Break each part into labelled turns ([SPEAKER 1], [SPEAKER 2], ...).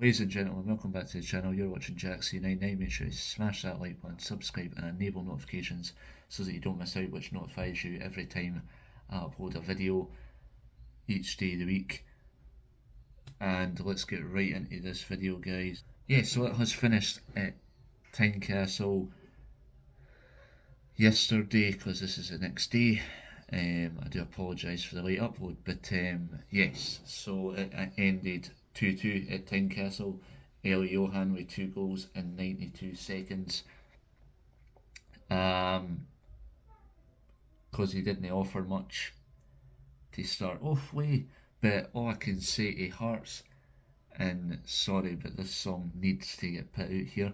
[SPEAKER 1] Ladies and gentlemen, welcome back to the channel. You're watching JackC99. Make sure you smash that like button, subscribe and enable notifications so that you don't miss out, which notifies you every time I upload a video each day of the week. And let's get right into this video, guys. Yeah, so it has finished at Tynecastle yesterday, because this is the next day. I do apologise for the late upload, but yes, so it ended 2-2 at Tynecastle. YOUAN with 2 goals in 92 seconds. Because he didn't offer much to start off with, but all I can say to Hearts, and sorry but this song needs to get put out here,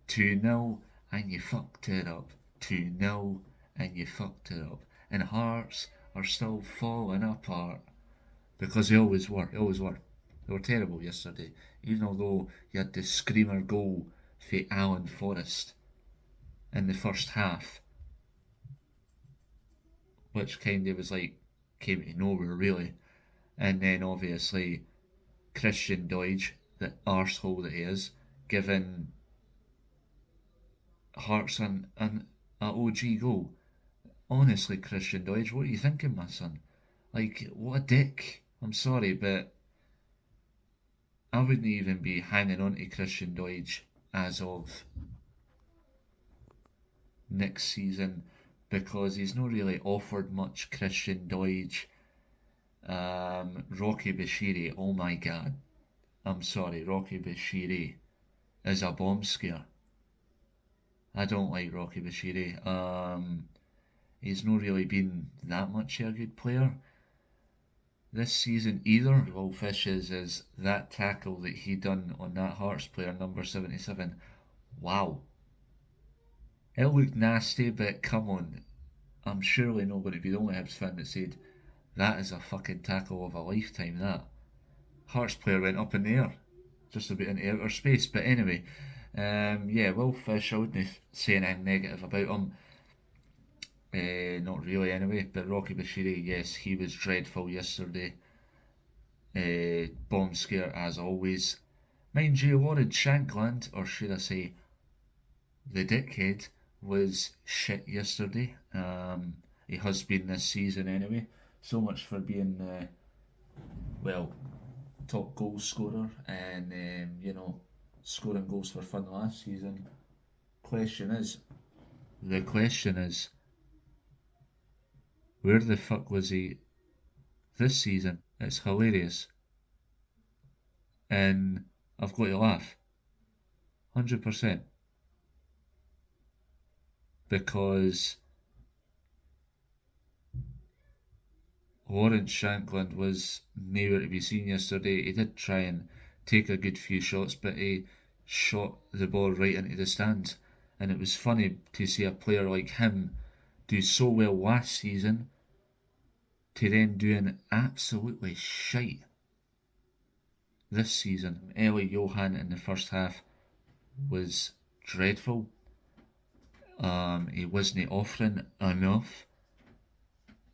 [SPEAKER 1] 2-0 and you fucked it up, 2-0 and you fucked it up, and Hearts are still falling apart, because they always were. They were terrible yesterday, even although you had the screamer goal for Alan Forrest in the first half, which kind of was like, came to nowhere really. And then obviously Christian Deutsch, the arsehole that he is, giving Hearts an OG goal. Honestly, Christian Deutsch, what are you thinking, my son? Like, what a dick. I'm sorry, but I wouldn't even be hanging on to Christian Deutsch as of next season, because he's not really offered much. Christian Deutsch, Rocky Bashiri, oh my god, I'm sorry, Rocky Bashiri is a bomb scare. I don't like Rocky Bashiri. He's not really been that much of a good player this season either. Will Fishes is that tackle that he done on that Hearts player, number 77. Wow. It looked nasty, but come on. I'm surely not going to be the only Hibs fan that said, that is a fucking tackle of a lifetime, that. Hearts player went up in the air, just about into outer space. But anyway, yeah, Will Fish, I wouldn't say anything negative about him. Not really anyway, but Rocky Bashiri, yes, he was dreadful yesterday. Bomb scare as always. Mind you, Lawrence Shankland, or should I say the dickhead, was shit yesterday. He has been this season anyway. So much for being, well, top goal scorer and, scoring goals for fun last season. The question is, where the fuck was he this season? It's hilarious. And I've got to laugh. 100%. Because Lawrence Shankland was nowhere to be seen yesterday. He did try and take a good few shots, but he shot the ball right into the stands. And it was funny to see a player like him do so well last season to then doing absolutely shite this season. YOUAN in the first half was dreadful. He wasn't offering enough.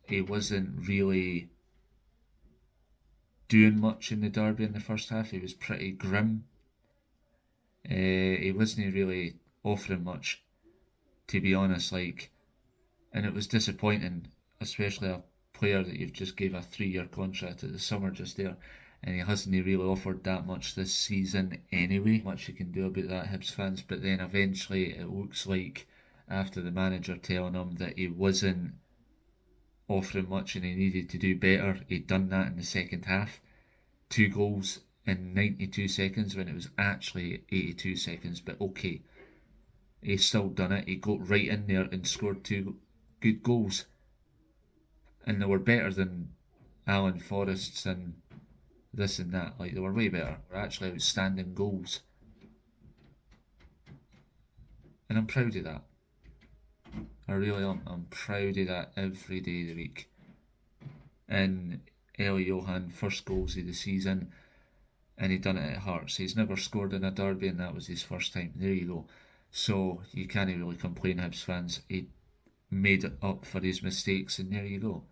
[SPEAKER 1] He wasn't really doing much in the derby in the first half. He was pretty grim. He wasn't really offering much, to be honest, and it was disappointing, especially a player that you've just gave a 3-year contract at the summer just there, and he hasn't really offered that much this season anyway. Much you can do about that, Hibs fans. But then eventually it looks like, after the manager telling him that he wasn't offering much and he needed to do better, he'd done that in the second half. 2 goals in 92 seconds when it was actually 82 seconds, but okay, he's still done it. He got right in there and scored 2 good goals, and they were better than Alan Forrest's and this and that. Like, they were way better. They were actually outstanding goals, and I'm proud of that. I really am. I'm proud of that every day of the week. And YOUAN, first goals of the season, and he done it at Hearts. He's never scored in a derby, and that was his first time. There you go. So you can't really complain, Hibs fans. He made it up for his mistakes, and there you go.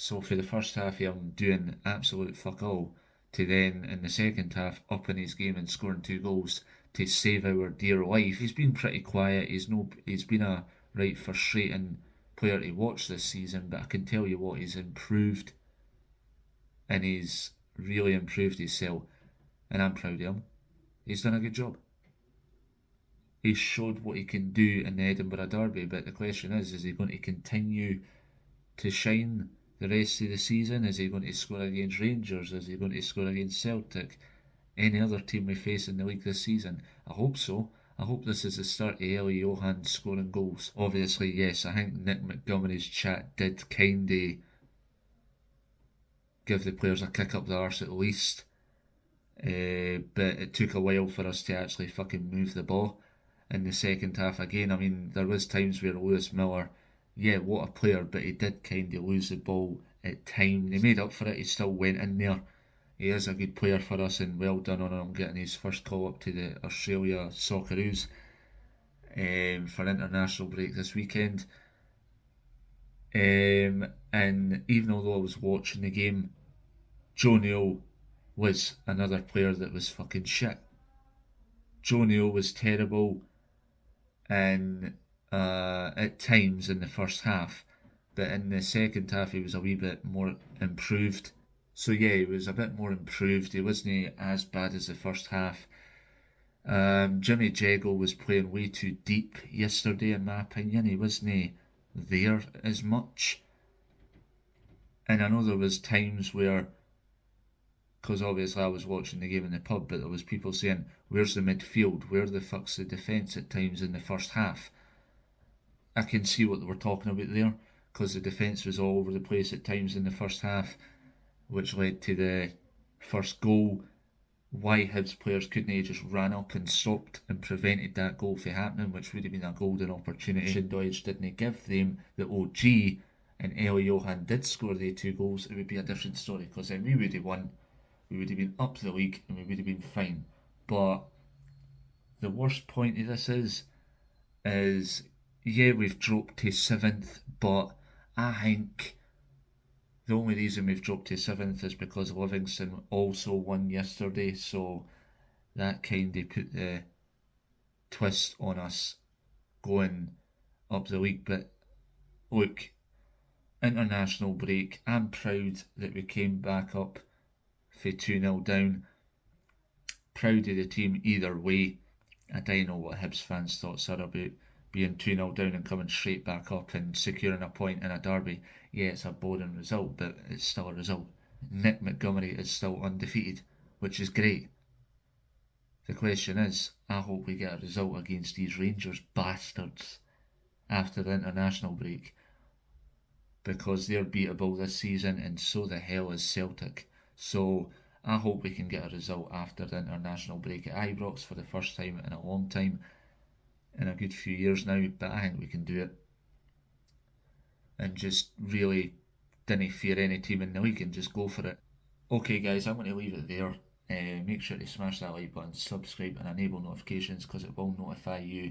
[SPEAKER 1] So for the first half, I'm doing absolute fuck all. to then in the second half upping his game and scoring 2 goals to save our dear life. He's been pretty quiet. He's been a right frustrating player to watch this season, but I can tell you what, he's improved, and he's really improved himself, and I'm proud of him. He's done a good job. He showed what he can do in the Edinburgh Derby, but the question is he going to continue to shine the rest of the season? Is he going to score against Rangers? Is he going to score against Celtic? Any other team we face in the league this season? I hope so. I hope this is the start of YOUAN scoring goals. Obviously, yes, I think Nick Montgomery's chat did kind of give the players a kick up the arse at least. But it took a while for us to actually fucking move the ball in the second half again. I mean, there was times where Lewis Miller, yeah, what a player, but he did kind of lose the ball at times. He made up for it. He still went in there. He is a good player for us, and well done on him getting his first call up to the Australia Socceroos for international break this weekend. And even although I was watching the game, Joe Neal was another player that was fucking shit. Joe Neal was terrible, and at times in the first half, but in the second half he was a wee bit more improved. So yeah, he was a bit more improved. He wasn't as bad as the first half. Jimmy Jeggle was playing way too deep yesterday, in my opinion. He wasn't there as much. And I know there was times where, because obviously I was watching the game in the pub, but there was people saying, where's the midfield? Where the fuck's the defence at times in the first half? I can see what they were talking about there, because the defence was all over the place at times in the first half, which led to the first goal. Why Hibs players couldn't have just ran up and stopped and prevented that goal from happening, which would have been a golden opportunity. Deutsch didn't give them the OG, and YOUAN did score the 2 goals, it would be a different story, because then we would have won, we would have been up the league, and we would have been fine. But the worst point of this is yeah, we've dropped to 7th, but I think the only reason we've dropped to 7th is because Livingston also won yesterday, so that kind of put the twist on us going up the league. But look, international break, I'm proud that we came back up for 2-0 down. Proud of the team either way. I don't know what Hibs fans' thoughts are about being 2-0 down and coming straight back up and securing a point in a derby. Yeah, it's a boring result, but it's still a result. Nick Montgomery is still undefeated, which is great. The question is, I hope we get a result against these Rangers bastards after the international break, because they're beatable this season, and so the hell is Celtic. So I hope we can get a result after the international break at Ibrox for the first time in a long time, in a good few years now, but I think we can do it. And just really didn't fear any team in the league and just go for it. Okay guys, I'm going to leave it there. Make sure to smash that like button, subscribe and enable notifications, because it will notify you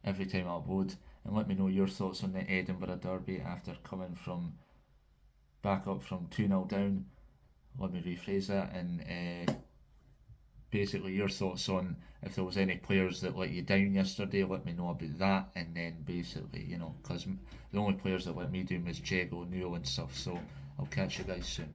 [SPEAKER 1] every time I upload. And let me know your thoughts on the Edinburgh Derby after coming from back up from 2-0 down. Let me rephrase that, and basically your thoughts on if there was any players that let you down yesterday. Let me know about that, and then basically, you know, because the only players that let me down was Jago, Neil and stuff. So I'll catch you guys soon.